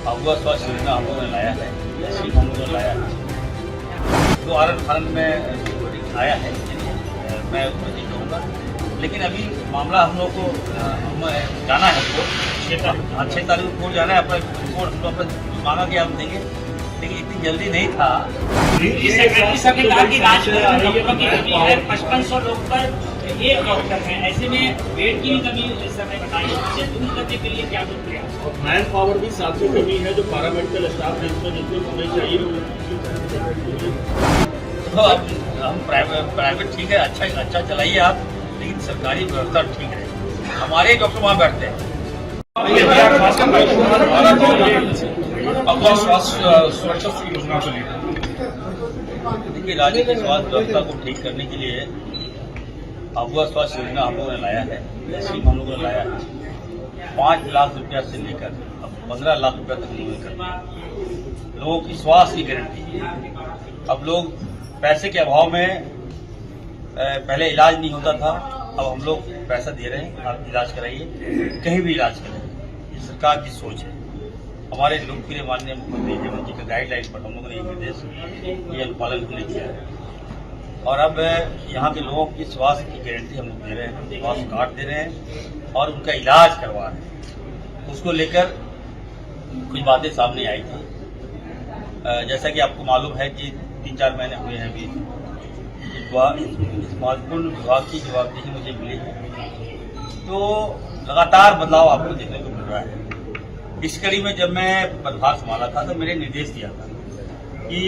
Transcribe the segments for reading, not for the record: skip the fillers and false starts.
अगवा स्वास्थ्य योजना हम लोगों ने लाया है, स्कीम हम लोगों ने लाया है, तो आनंद में आया है, मैं उसमें नहीं कहूँगा। लेकिन अभी मामला हम लोग को जाना है, हमको 6 तारीख को कोर्ट जाना है, अपना रिपोर्ट हम लोग मांगा कि हम देंगे, लेकिन इतनी जल्दी नहीं था। सबने कहा कि राज्य में डॉक्टरों की कमी है, 5500 लोग पर एक डॉक्टर है, ऐसे में बेड की भी कमी इस समय बताई, इसे दूर करने के लिए क्या कुछ प्रयास? मैन पावर भी साथ में कमी है, जो पैरामेडिकल स्टाफ है इसमें जितने होने चाहिए। तो अब हम प्राइवेट ठीक है, अच्छा चलाइए आप, लेकिन सरकारी व्यवस्था ठीक है, हमारे डॉक्टर वहाँ बैठते हैं। सुरक्षा योजना को लेकर देखिए, राज्य की स्वास्थ्य व्यवस्था को ठीक करने के लिए अगवा स्वास्थ्य योजना हम लोगों ने लाया है, स्कीम हम लोगों ने लाया है। 5 लाख रुपया से लेकर अब 15 लाख रुपया तक लोगों ने कर दिया। लोगों की स्वास्थ्य की गारंटी। अब लोग पैसे के अभाव में पहले इलाज नहीं होता था, अब हम लोग पैसा दे रहे हैं, आप इलाज कराइए, कहीं भी इलाज करें। ये सरकार की सोच है। हमारे लोकप्रिय माननीय मुख्यमंत्री हेमंत जी का गाइडलाइन पर हम लोगों ने निर्देश ये अनुपालन के लिए किया है, और अब यहाँ के लोगों की स्वास्थ्य की गारंटी हम लोग दे रहे हैं, स्वास्थ्य कार्ड दे रहे हैं और उनका इलाज करवा रहे हैं। उसको लेकर कुछ बातें सामने आई थी, जैसा कि आपको मालूम है कि 3-4 महीने हुए हैं अभी इस महत्वपूर्ण विभाग की जवाबदेही मुझे मिली है, तो लगातार बदलाव आपको देखने को मिल रहा है। इस कड़ी में जब मैं पदभार संभाला था तो मैंने निर्देश दिया था कि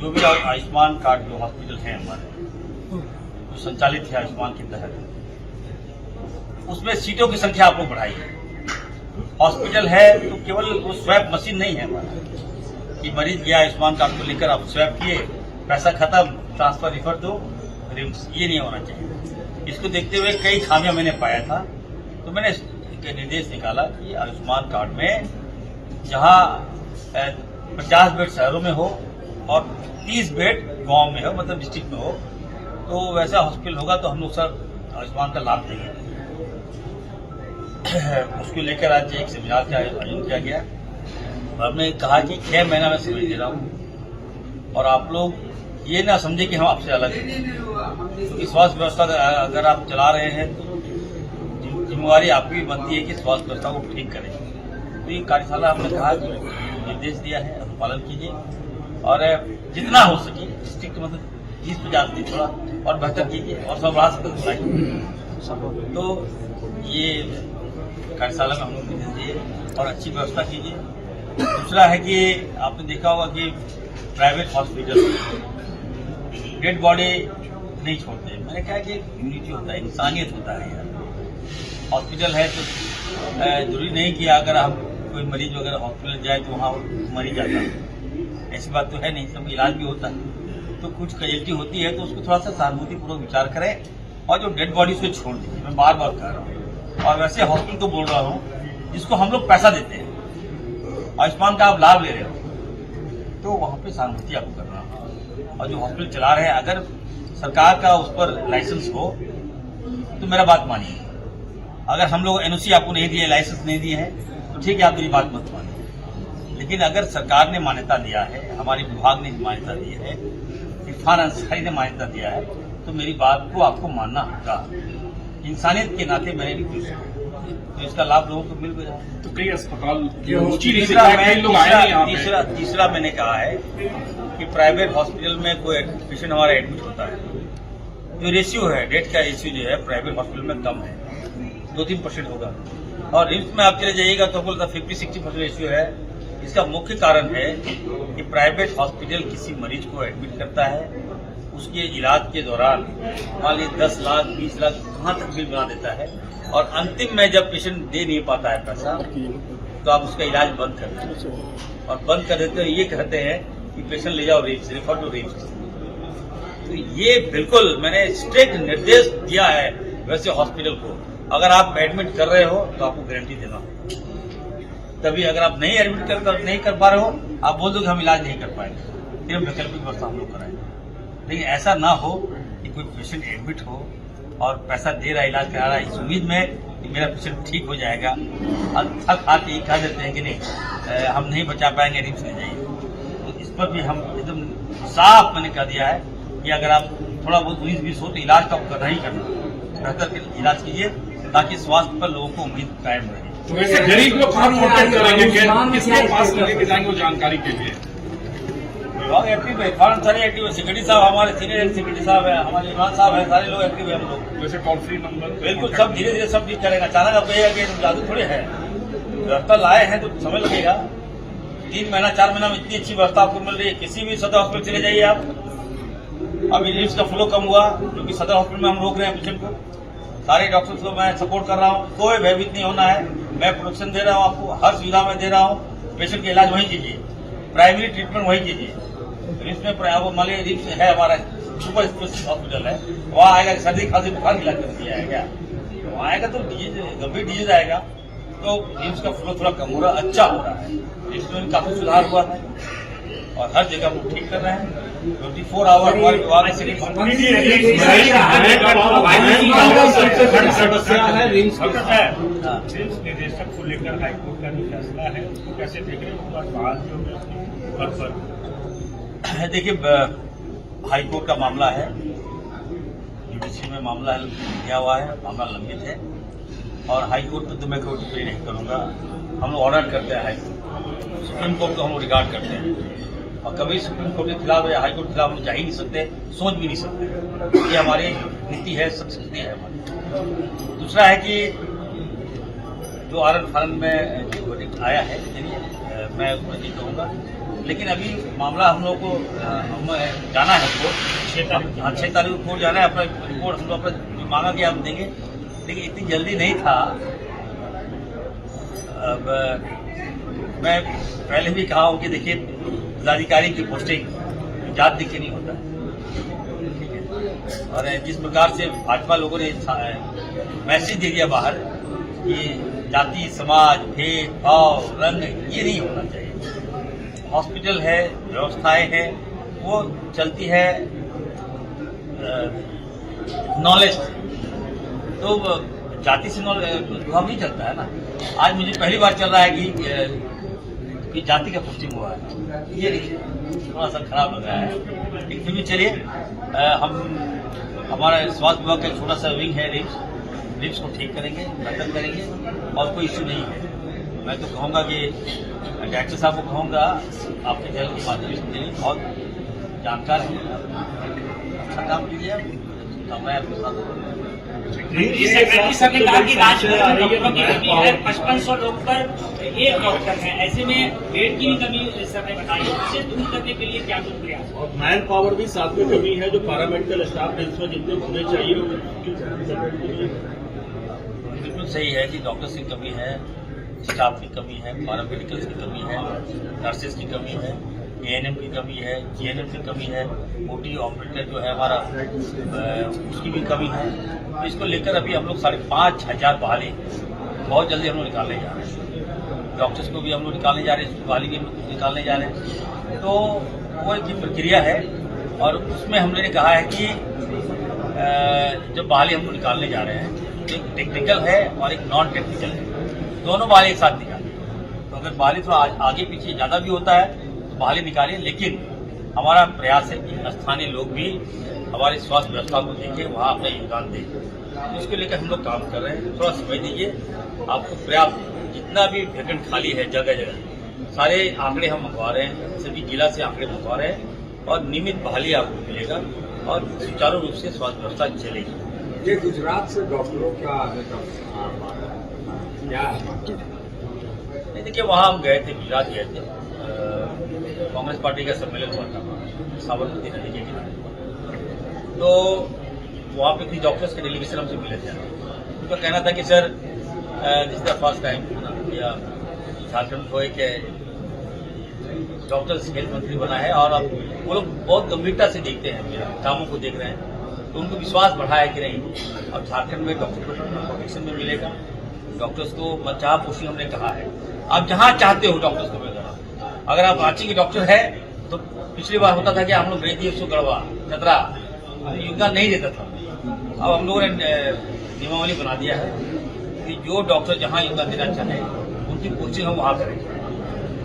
जो भी आयुष्मान कार्ड जो हॉस्पिटल हैं हमारे, जो संचालित है आयुष्मान के तहत, उसमें सीटों की संख्या आप लोग बढ़ाइए। हॉस्पिटल है तो केवल वो स्वैप मशीन नहीं है हमारा कि मरीज गया आयुष्मान कार्ड को लेकर आप स्वैप किए, पैसा खत्म, ट्रांसफर रिफर दो रिम्स, ये नहीं होना चाहिए। इसको देखते हुए कई खामियां मैंने पाया था, तो मैंने निर्देश निकाला कि आयुष्मान कार्ड में जहां 50 बेड शहरों में हो और 30 बेड गांव में हो, मतलब डिस्ट्रिक्ट में हो, तो वैसा हॉस्पिटल होगा तो हम लोग सर आयुष्मान का लाभ देंगे। उसको लेकर आज एक सेमिनार का आयोजन किया गया और हमने कहा कि 6 महीना में समझ दे रहा हूँ, और आप लोग ये ना समझे कि हम आपसे अलग हैं, क्योंकि स्वास्थ्य व्यवस्था अगर आप चला रहे हैं तो जिम्मेवारी आपकी भी बनती है कि स्वास्थ्य व्यवस्था को ठीक करें। तो ये कार्यशाला हमने कहा कि निर्देश दिया है, अनुपालन कीजिए और जितना हो सके डिस्ट्रिक्ट मतलब 20-50 थोड़ा और बेहतर कीजिए और सब राष्ट्र तक बुलाइए। तो ये कार्यशाला में हम लोग निर्देश दिए और अच्छी व्यवस्था कीजिए। दूसरा है कि आपने देखा होगा कि प्राइवेट हॉस्पिटल डेड बॉडी नहीं छोड़ते। मैंने कहा कि ह्यूमैनिटी होता है, इंसानियत होता है यार। हॉस्पिटल है तो जरूरी नहीं कि अगर हम कोई मरीज वगैरह हॉस्पिटल जाए तो वहाँ मर ही जाता है, ऐसी बात तो है नहीं, सब इलाज भी होता है। तो कुछ कैजुअल्टी होती है तो उसको थोड़ा सा सहानुभूतिपूर्वक विचार करें और जो डेड बॉडी को छोड़ दीजिए। मैं बार बार कह रहा हूँ, और वैसे हॉस्पिटल को बोल रहा हूँ जिसको हम लोग पैसा देते हैं, आयुष्मान का आप लाभ ले रहे हो, तो वहाँ पे सहानुभूति आपको करना है। और जो हॉस्पिटल चला रहे हैं, अगर सरकार का उस पर लाइसेंस हो तो मेरा बात मानिए। अगर हम लोग एनओसी आपको नहीं दिए, लाइसेंस नहीं दिए हैं, तो ठीक है, आप मेरी बात मत मानिए। लेकिन अगर सरकार ने मान्यता दिया है, हमारे विभाग ने मान्यता दी है, इरफान अंसारी ने मान्यता दिया है, तो मेरी बात को आपको मानना होगा। इंसानियत के नाते मैंने भी खुश हूँ, तो इसका लाभ लोगों को मिल गया। तो कई अस्पताल तीसरा मैंने कहा है कि प्राइवेट हॉस्पिटल में कोई पेशेंट हमारा एडमिट होता है, जो रेशियो है, डेथ का रेशियो जो है प्राइवेट हॉस्पिटल में कम है, 2-3% होगा, और रिम्स में आप चले जाइएगा तो बोलता 50-60% रेशियो है। इसका मुख्य कारण है कि प्राइवेट हॉस्पिटल किसी मरीज को एडमिट करता है, उसके इलाज के दौरान मान लीजिए 10 लाख 20 लाख कहाँ तक बिल बना देता है, और अंतिम में जब पेशेंट दे नहीं पाता है पैसा तो आप उसका इलाज बंद कर देते हैं, और बंद कर देते हैं ये कहते हैं कि पेशेंट ले जाओ रिम्स, रेफर टू रिम्स। तो ये बिल्कुल मैंने स्ट्रिक्ट निर्देश दिया है वैसे हॉस्पिटल को, अगर आप एडमिट कर रहे हो तो आपको गारंटी देना होगा। तभी अगर आप नहीं एडमिट नहीं कर पा रहे हो, आप बोल दो कि हम इलाज नहीं कर पाएंगे, फिर हम वैकल्पिक व्यवस्था हम लोग कराएंगे। लेकिन ऐसा ना हो कि कोई पेशेंट एडमिट हो और पैसा दे रहा है, इलाज करा रहा है, इस उम्मीद में कि मेरा पेशेंट ठीक हो जाएगा। थक हाथ ये कह देते हैं कि नहीं हम नहीं बचा पाएंगे, रिम्स ले जाइए। तो इस पर भी हम एकदम साफ मैंने कह दिया है कि अगर आप थोड़ा बहुत 19-20 हो तो इलाज तो आप करना ही करना, बेहतर इलाज कीजिए ताकि स्वास्थ्य पर लोगों को उम्मीद कायम रहे। तो वैसे गरीब लोग कहाँ कॉन्टेक्ट करेंगे, किसके पास लेके जाएंगे जानकारी के लिए? विभाग एक्टिव है, फॉरन सारे एक्टिव है। सेक्रेटरी साहब हमारे सीनियर सेक्रेटरी साहब है, हमारे इमरान साहब है, सारे लोग एक्टिव है। हम लोग वैसे टोल फ्री नंबर बिल्कुल सब धीरे धीरे सब ठीक करेगा। अचानक आप कहिएगा कि जादू थोड़े है, व्यवस्था लाए हैं तो समय लगेगा। 3 महीना 4 महीना में इतनी अच्छी व्यवस्था आपको मिल रही है। किसी भी सदर हॉस्पिटल चले जाइए आप, अभी रिम्स का फ्लो कम हुआ क्योंकि सदर हॉस्पिटल में हम रोक रहे हैं पेशेंट को। सारे डॉक्टर्स को मैं सपोर्ट कर रहा हूँ, कोई भयभीत नहीं होना है। मैं प्रोटेक्शन दे रहा हूँ आपको, हर सुविधा में दे रहा हूँ। पेशेंट का इलाज वहीं कीजिए, प्राइमरी ट्रीटमेंट वहीं कीजिए। रिम्स में मान लीजिए रिम्स है हमारा सुपर स्पेशलिस्ट हॉस्पिटल है, वहाँ आएगा सर्दी खांसी बुखार इलाज कर दिया है क्या, वहाँ आएगा तो गंभीर डिजीज आएगा। तो रिम्स का फ्लो थोड़ा कम हो रहा है, अच्छा हो रहा है। रिम्स में काफी सुधार हुआ है और हर जगह हम ठीक कर रहे हैं। 24 आवर हमारे विभाग रिम्स निदेशक को लेकर हाईकोर्ट का जो फैसला है उसको कैसे देख रहे हो? देखिए, हाईकोर्ट का मामला है, यूडीसी में मामला लिया हुआ है, मामला लंबित है और हाईकोर्ट में तो मैं कोई टिप्पणी नहीं करूंगा। हम लोग ऑर्डर करते हैं हाईकोर्ट, सुप्रीम कोर्ट को हम लोग रिगार्ड करते हैं और कभी सुप्रीम कोर्ट के खिलाफ या हाईकोर्ट के खिलाफ हम जा ही नहीं सकते, सोच भी नहीं सकते। ये हमारी नीति है, संस्कृति है हमारी। दूसरा है कि जो आरन फारन में जो वर्डिक्ट आया है, मैं उसमें नहीं कहूँगा, लेकिन अभी मामला हम लोग को हमें जाना है कोर्ट। 6 तारीख को कोर्ट जाना है। अपना रिपोर्ट हम लोग अपना मांगा कि आप देंगे, लेकिन इतनी जल्दी नहीं था। अब मैं पहले भी कहा हूँ कि देखिए, जिलाधिकारी की पोस्टिंग जात दिख के नहीं होता है, ठीक है। और जिस प्रकार से भाजपा लोगों ने मैसेज दे दिया बाहर कि जाति समाज भेदभाव रंग ये नहीं होना चाहिए। हॉस्पिटल है, व्यवस्थाएं हैं, वो चलती है नॉलेज, तो जाति से भाव नहीं चलता है ना। आज मुझे पहली बार चल रहा है कि जाति का पोस्टिंग हुआ है, ये थोड़ा सा खराब लग रहा है। लेकिन फिर भी चलिए, हम हमारा स्वास्थ्य विभाग का छोटा सा विंग है रिम्स को ठीक करेंगे, बेहतर करेंगे और कोई इश्यू नहीं है। मैं तो कहूँगा कि डायरेक्टर साहब को कहूँगा, आपके चैनल के माध्यम से चलिए, बहुत जानकार हैं, अच्छा काम कीजिए, मैं आपके साथ। सेक्रेटरी साहब ने कहा कि राज्य में डॉक्टरों की कमी है, 5500 लोग पर एक डॉक्टर है, ऐसे में बेड की भी कमी इस समय बताई है। उसे दूर करने के लिए क्या कुछ प्रयास? और मैन पावर भी साथ में कमी है, जो पैरामेडिकल स्टाफ रिम्स में जितने होने चाहिए बिल्कुल सही है कि डॉक्टर्स की कमी है, स्टाफ की कमी है, पैरामेडिकल्स की कमी है, नर्सेज की कमी है, एएनएम की कमी है, जीएनएम की कमी है, ओटी ऑपरेटर जो है हमारा उसकी भी कमी है। तो इसको लेकर अभी हम लोग 5,500 बहाली बहुत जल्दी हम लोग निकालने जा रहे हैं। डॉक्टर्स को भी हम लोग निकालने जा रहे हैं, बहाली भी निकालने जा रहे हैं। तो वो एक प्रक्रिया है और उसमें हमने कहा है कि जब बहाली हम लोग निकालने जा रहे हैं, एक टेक्निकल है और एक नॉन टेक्निकल है, दोनों बहाली एक साथ निकालें। तो अगर बहाली थोड़ा आगे पीछे ज़्यादा भी होता है तो बहाली निकालें, लेकिन हमारा प्रयास है कि स्थानीय लोग भी हमारी स्वास्थ्य व्यवस्था को देखें, वहाँ अपना योगदान दें। तो इसको लेकर हम लोग काम कर रहे हैं। थोड़ा समय दीजिए, आपको पर्याप्त जितना भी वैकेंट खाली है जगह जगह सारे आंकड़े हम मंगवा रहे हैं, सभी जिला से आंकड़े मंगवा रहे हैं और नियमित बहाली आपको मिलेगा और सुचारू रूप से स्वास्थ्य व्यवस्था चलेगी। ये गुजरात से डॉक्टरों का क्या नहीं, देखिए वहाँ हम गए थे, गुजरात गए थे, कांग्रेस पार्टी का सम्मेलन हुआ था साबरमती नदी के किनारे, तो वहाँ पे कुछ डॉक्टर्स के डेलीगेशन हमसे मिले थे। उनका कहना था कि sir this is the first time या झारखंड को एक डॉक्टर्स हेल्थ मंत्री बना है और अब वो लोग बहुत गंभीरता से देखते हैं, मेरे कामों को देख रहे हैं, तो उनको विश्वास बढ़ा है कि नहीं अब झारखंड में डॉक्टर प्रोटेक्शन में मिलेगा। डॉक्टर्स को मनचाहा पोस्टिंग हमने कहा है, आप जहाँ चाहते हो डॉक्टर्स को मिलेगा। अगर आप रांची के डॉक्टर है तो पिछली बार होता था कि हम लोग भेज दिए उसको गढ़वा चतरा, योगदान नहीं देता था। अब हम लोगों ने नियमावली बना दिया है, कि जो डॉक्टर जहाँ योगदान देना चाहे उनकी कोचिंग हम वहाँ करेंगे।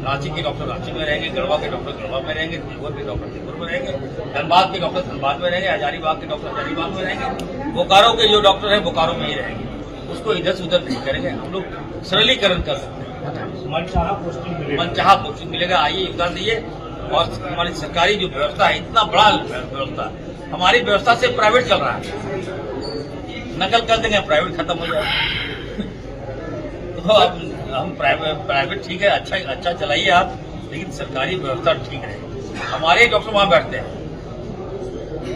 रांची के डॉक्टर रांची में रहेंगे, गढ़वा के डॉक्टर गढ़वा में रहेंगे, देवघर के डॉक्टर देवघर में रहेंगे, धनबाद के डॉक्टर धनबाद में रहेंगे, हजारीबाग के डॉक्टर हजारीबाग में रहेंगे, बोकारो के जो डॉक्टर है बोकारो में ही रहेंगे। उसको इधर से उधर नहीं करेंगे। हम लोग सरलीकरण कर सकते हैं। मनचाहा पोस्टिंग मिलेगी। मनचाहा पोस्टिंग मिलेगा। आइए, योगदान दिए। और हमारी सरकारी जो व्यवस्था है, इतना बड़ा व्यवस्था, हमारी व्यवस्था से प्राइवेट चल रहा है। नकल कर देंगे, प्राइवेट खत्म हो जाएगा। तो अब हम प्राइवेट ठीक है, अच्छा चलाइए आप, लेकिन सरकारी व्यवस्था ठीक रहे। हमारे डॉक्टर वहाँ बैठते हैं,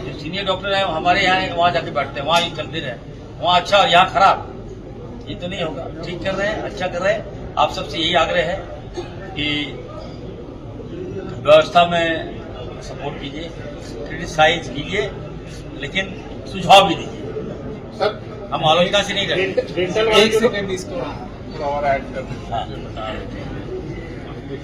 जो सीनियर डॉक्टर हैं हमारे यहाँ वहाँ जाके बैठते हैं, वहाँ ये चलते रहे। वहाँ अच्छा और यहाँ खराब, ये तो नहीं होगा। ठीक कर रहे हैं, अच्छा कर रहे हैं। आप सबसे यही आग्रह है कि व्यवस्था में सपोर्ट कीजिए, क्रिटिसाइज कीजिए, लेकिन सुझाव भी दीजिए। सर हम आलोचना से नहीं रहते। डेंटल एक सेकंड इसको और ऐड कर हाँ, बता रहे थे।